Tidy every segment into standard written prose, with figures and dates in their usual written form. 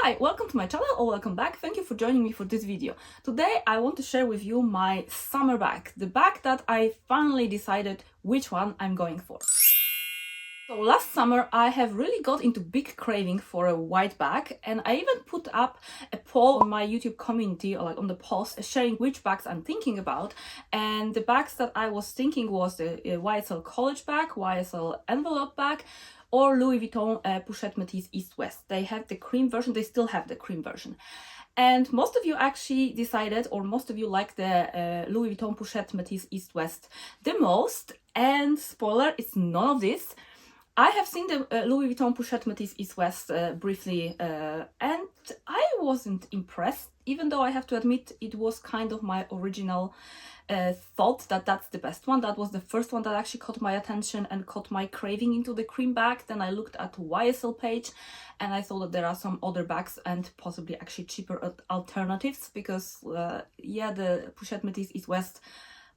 Hi, welcome to my channel or welcome back. Thank you for joining me for this video. Today I want to share with you my summer bag, the bag that I finally decided which one I'm going for. So last summer I have really got into big craving for a white bag, and I even put up a poll on my YouTube community, or like on the post, sharing which bags I'm thinking about. And the bags that I was thinking was the YSL college bag, YSL envelope bag, or Louis Vuitton Pochette Metis East West. They have the cream version, they still have the cream version. And most of you actually decided, or most of you like the Louis Vuitton Pochette Metis East West the most. And spoiler, it's none of this. I have seen the Louis Vuitton Pochette Metis East West briefly, and I wasn't impressed, even though I have to admit it was kind of my original thought that that's the best one. That was the first one that actually caught my attention and caught my craving into the cream bag. Then I looked at YSL page and I saw that there are some other bags and possibly actually cheaper alternatives, because yeah, the Pochette Metis East West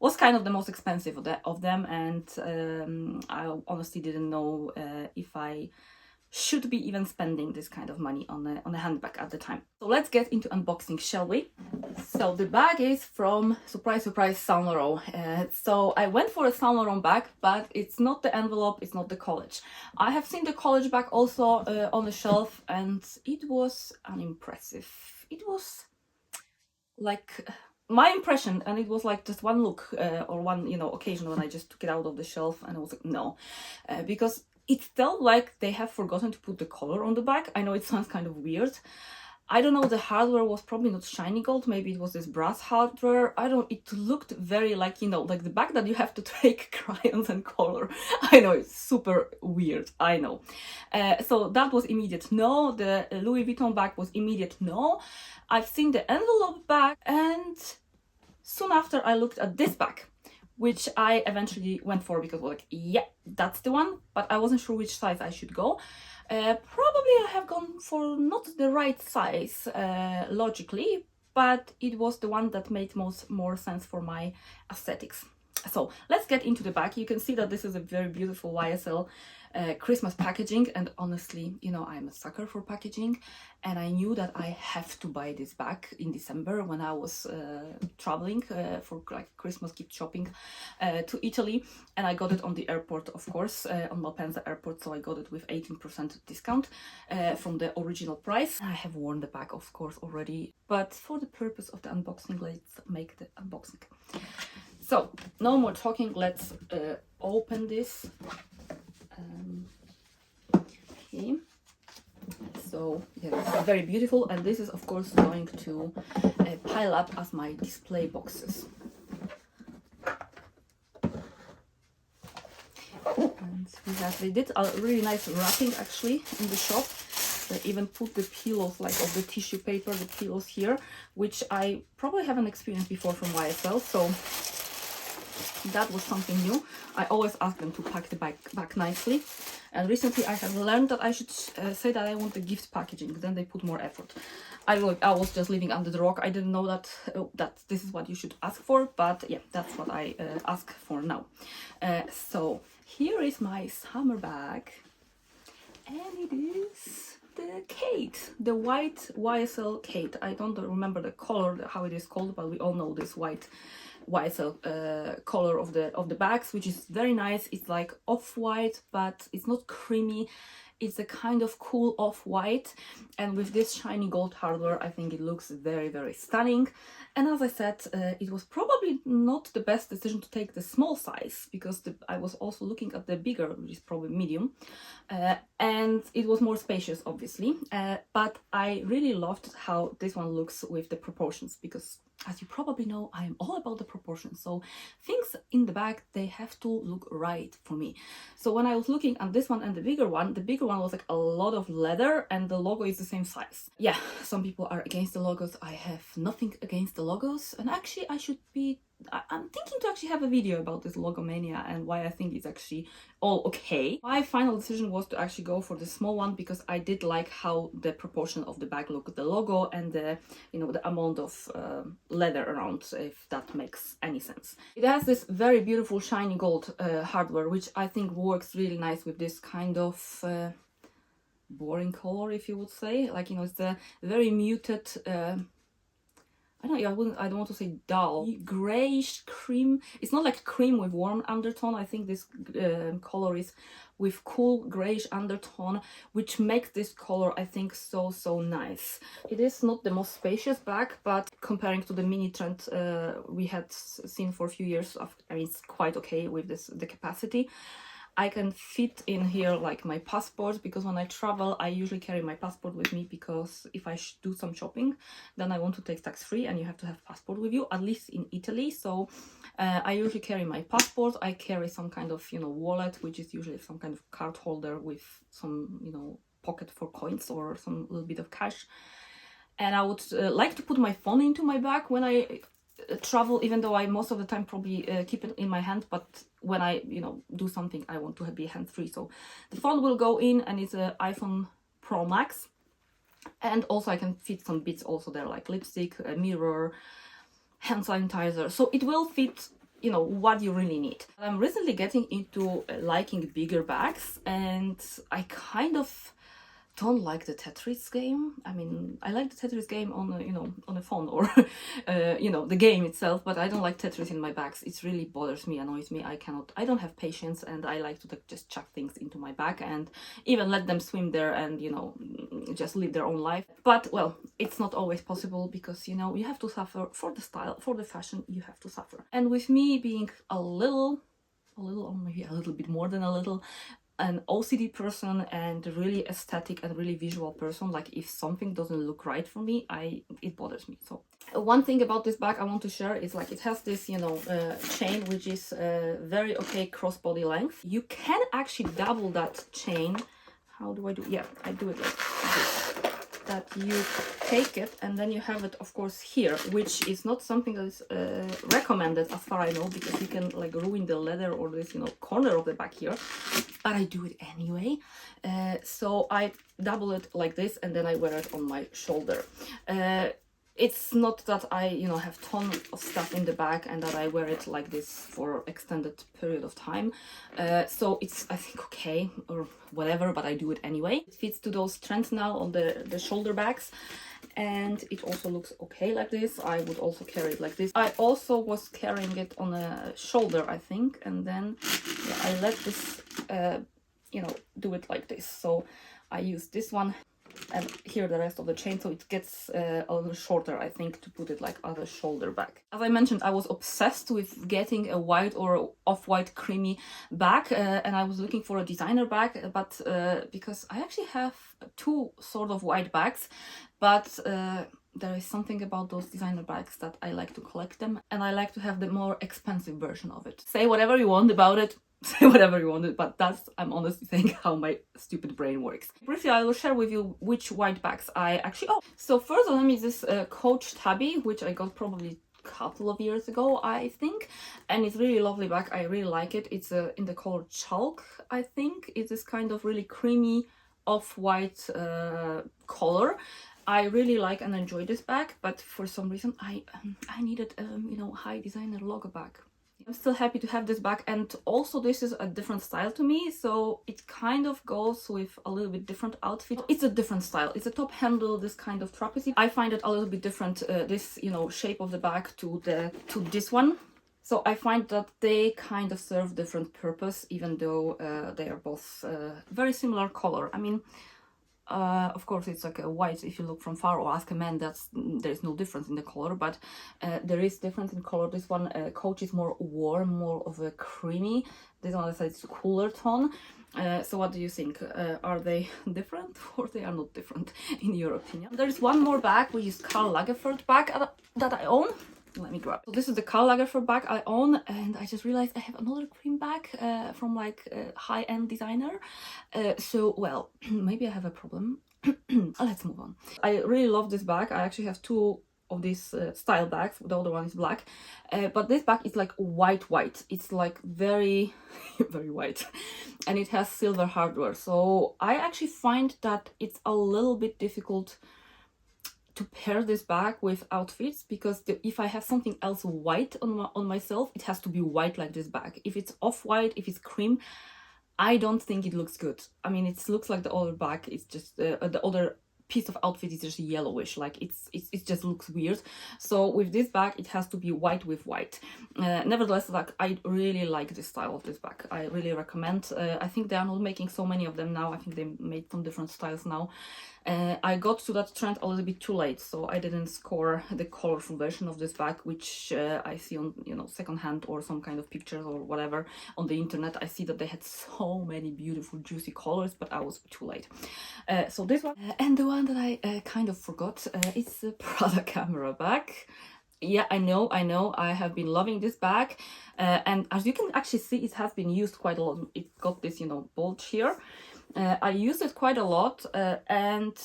was kind of the most expensive of them, and I honestly didn't know if I should be even spending this kind of money on a handbag at the time. So let's get into unboxing, shall we? So the bag is from, surprise surprise, Saint Laurent. So I went for a Saint Laurent bag, but it's not the envelope, it's not the college. I have seen the college bag also on the shelf, and it was unimpressive. It was like my impression, and it was like just one look or one occasion when I just took it out of the shelf, and I was like, no, because it felt like they have forgotten to put the color on the bag. I know it sounds kind of weird. I don't know, the hardware was probably not shiny gold, maybe it was this brass hardware. I don't, it looked very like, like the bag that you have to take crayons and color. I know, it's super weird, I know. So that was immediate no. The Louis Vuitton bag was immediate no. I've seen the envelope bag, and soon after I looked at this bag, which I eventually went for because like, yeah, that's the one, but I wasn't sure which size I should go. Probably I have gone for not the right size logically, but it was the one that made more sense for my aesthetics. So let's get into the bag. You can see that this is a very beautiful YSL Christmas packaging, and honestly, I'm a sucker for packaging, and I knew that I have to buy this bag in December when I was traveling for like Christmas gift shopping to Italy, and I got it on the airport, of course, on Malpensa airport, so I got it with 18% discount from the original price. I have worn the bag, of course, already, but for the purpose of the unboxing, let's make the unboxing. So no more talking, let's open this. Okay, so yeah, it's very beautiful, and this is of course going to pile up as my display boxes. And they did a really nice wrapping actually in the shop. They even put the pillows, like of the tissue paper, the pillows here, which I probably haven't experienced before from YSL, so that was something new. I always ask them to pack the bag back nicely, and recently I have learned that I should say that I want the gift packaging, then they put more effort. I was just living under the rock. I didn't know that that this is what you should ask for, but yeah, that's what I ask for now. So here is my summer bag, and it is the Kate, the white YSL Kate. I don't remember the color, how it is called, but we all know this white YSL color of the bags, which is very nice. It's like off-white, but it's not creamy. It's a kind of cool off-white, and with this shiny gold hardware, I think it looks very, very stunning. And as I said, it was probably not the best decision to take the small size, because I was also looking at the bigger, which is probably medium, and it was more spacious, obviously. But I really loved how this one looks with the proportions, because as you probably know, I am all about the proportions. So things in the bag, they have to look right for me. So when I was looking at this one and the bigger one was like a lot of leather, and the logo is the same size. Yeah, some people are against the logos. I have nothing against the logos, and actually I'm thinking to actually have a video about this logo mania and why I think it's actually all okay. My final decision was to actually go for the small one, because I did like how the proportion of the bag looked, the logo and the the amount of leather around, if that makes any sense. It has this very beautiful shiny gold hardware, which I think works really nice with this kind of boring color, if you would say. Like, you know, it's a very muted, I don't want to say dull, grayish cream. It's not like cream with warm undertone. I think this color is with cool grayish undertone, which makes this color, I think, so nice. It is not the most spacious bag, but comparing to the mini trend we had seen for a few years, I mean, it's quite okay with the capacity. I can fit in here like my passport, because when I travel I usually carry my passport with me, because if I do some shopping then I want to take tax-free and you have to have passport with you, at least in Italy. So I usually carry my passport. I carry some kind of, you know, wallet, which is usually some kind of card holder with some, you know, pocket for coins or some little bit of cash. And I would like to put my phone into my bag when I travel, even though I most of the time probably keep it in my hand, but when I, you know, do something I want to be hands-free. So the phone will go in, and it's an iPhone Pro Max, and also I can fit some bits also there, like lipstick, a mirror, hand sanitizer, so it will fit, you know, what you really need. I'm recently getting into liking bigger bags, and I kind of don't like the Tetris game. I mean, I like the Tetris game on a, you know, on a phone, or you know, the game itself, but I don't like Tetris in my bags. It really bothers me, annoys me. I don't have patience, and I like to just chuck things into my bag and even let them swim there and, you know, just live their own life. But well, it's not always possible, because, you know, you have to suffer for the style, for the fashion. You have to suffer. And with me being a little, or maybe a little bit more than a little, an OCD person and really aesthetic and really visual person, like if something doesn't look right for me, it bothers me. So one thing about this bag I want to share is, like, it has this, you know, chain, which is very okay crossbody length. You can actually double that chain. How do I do? Yeah, I do it like this. That you take it and then you have it, of course, here, which is not something that is recommended as far I know, because you can like ruin the leather or this, you know, corner of the back here. But I do it anyway. So I double it like this, and then I wear it on my shoulder. It's not that I, you know, have ton of stuff in the bag and that I wear it like this for extended period of time. So it's, I think, okay or whatever, but I do it anyway. It fits to those trends now on the shoulder bags, and it also looks okay like this. I would also carry it like this. I also was carrying it on a shoulder, I think, and then yeah, I let this, you know, do it like this. So I use this one and here the rest of the chain, so it gets a little shorter, I think, to put it like other shoulder bag. As I mentioned, I was obsessed with getting a white or off-white creamy bag, and I was looking for a designer bag, but because I actually have two sort of white bags, but there is something about those designer bags that I like to collect them, and I like to have the more expensive version of it. Say whatever you want about it, say whatever you want, but that's, I'm honestly saying, how my stupid brain works. Briefly, I will share with you which white bags I actually own. So first of them is this Coach Tabby, which I got probably a couple of years ago, I think, and it's really lovely bag. I really like it. It's in the color Chalk, I think. It's this kind of really creamy off-white color. I really like and enjoy this bag, but for some reason I needed you know, high designer logo bag. I'm still happy to have this bag, and also this is a different style to me, so it kind of goes with a little bit different outfit. It's a different style. It's a top handle, this kind of trapezy. I find it a little bit different, this, you know, shape of the bag to this one. So I find that they kind of serve different purpose, even though they are both very similar color. I mean, of course, it's like a white. If you look from far or ask a man, there's no difference in the color, but there is difference in color. This one, Coach, is more warm, more of a creamy. This one, it's cooler tone. So what do you think? Are they different, or they are not different in your opinion? There is one more bag, which is Karl Lagerfeld bag that I own. Let me grab. So this is the Karl Lagerfeld bag I own, and I just realized I have another cream bag from like a high-end designer. So well, maybe I have a problem. Let's move on. I really love this bag. I actually have two of these style bags. The other one is black, but this bag is like white. It's like very very white, and it has silver hardware. So I actually find that it's a little bit difficult to pair this bag with outfits, because if I have something else white on myself, it has to be white like this bag. If it's off-white, if it's cream, I don't think it looks good. I mean, it looks like the other bag. It's just the other piece of outfit is just yellowish, like it just looks weird. So with this bag it has to be white with white. Nevertheless, like, I really like this style of this bag. I really recommend. I think they are not making so many of them now. I think they made some different styles now. I got to that trend a little bit too late, so I didn't score the colorful version of this bag, which I see on, you know, secondhand or some kind of pictures or whatever on the internet. I see that they had so many beautiful juicy colors, but I was too late. So this one, and the one that I kind of forgot, it's the Prada camera bag. Yeah, I know, I have been loving this bag, and as you can actually see, it has been used quite a lot. It got this, you know, bulge here. I use it quite a lot, and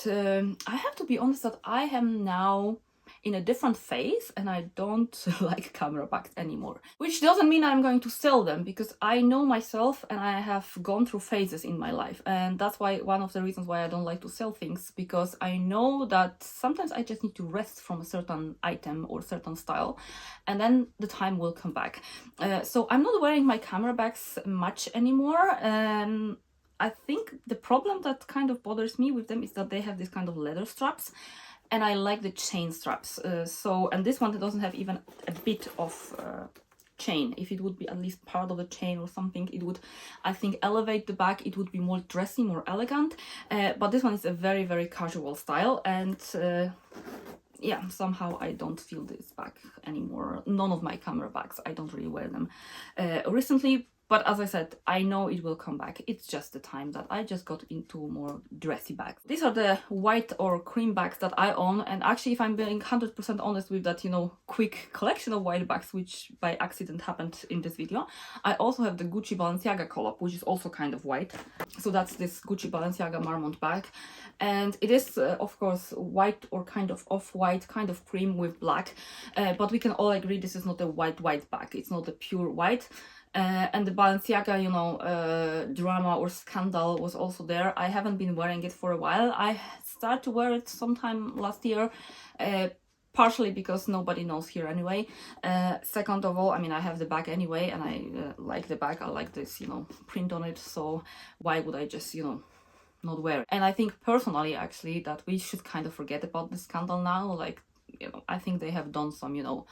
I have to be honest that I am now in a different phase and I don't like camera bags anymore. Which doesn't mean I'm going to sell them, because I know myself and I have gone through phases in my life, and that's why one of the reasons why I don't like to sell things, because I know that sometimes I just need to rest from a certain item or certain style, and then the time will come back. So I'm not wearing my camera bags much anymore. I think the problem that kind of bothers me with them is that they have this kind of leather straps, and I like the chain straps. And this one doesn't have even a bit of chain. If it would be at least part of the chain or something, it would, I think, elevate the bag. It would be more dressy, more elegant. But this one is a very, very casual style, and yeah, somehow I don't feel this bag anymore. None of my camera bags, I don't really wear them recently. But as I said, I know it will come back. It's just the time that I just got into more dressy bags. These are the white or cream bags that I own. And actually, if I'm being 100% honest with that, you know, quick collection of white bags, which by accident happened in this video, I also have the GuccixBalenciaga Collab, which is also kind of white. So that's this GuccixBalenciaga Marmont bag. And it is, of course, white or kind of off-white, kind of cream with black. But we can all agree this is not a white bag. It's not a pure white. And the Balenciaga, you know, drama or scandal was also there. I haven't been wearing it for a while. I started to wear it sometime last year, partially because nobody knows here anyway. Second of all, I mean, I have the bag anyway, and I like the bag. I like this, you know, print on it. So why would I just, you know, not wear it? And I think personally, actually, that we should kind of forget about the scandal now. Like, you know, I think they have done some, you know,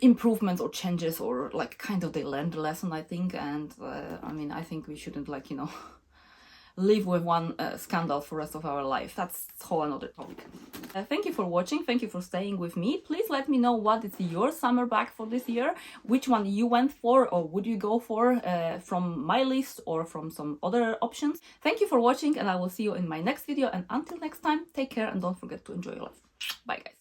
improvements or changes, or like kind of they learned the lesson, I think. And I mean, I think we shouldn't, like, you know, live with one scandal for the rest of our life. That's a whole another topic. Thank you for watching. Thank you for staying with me. Please let me know what is your summer bag for this year, which one you went for or would you go for, from my list or from some other options. Thank you for watching, and I will see you in my next video. And until next time, take care and don't forget to enjoy your life. Bye guys.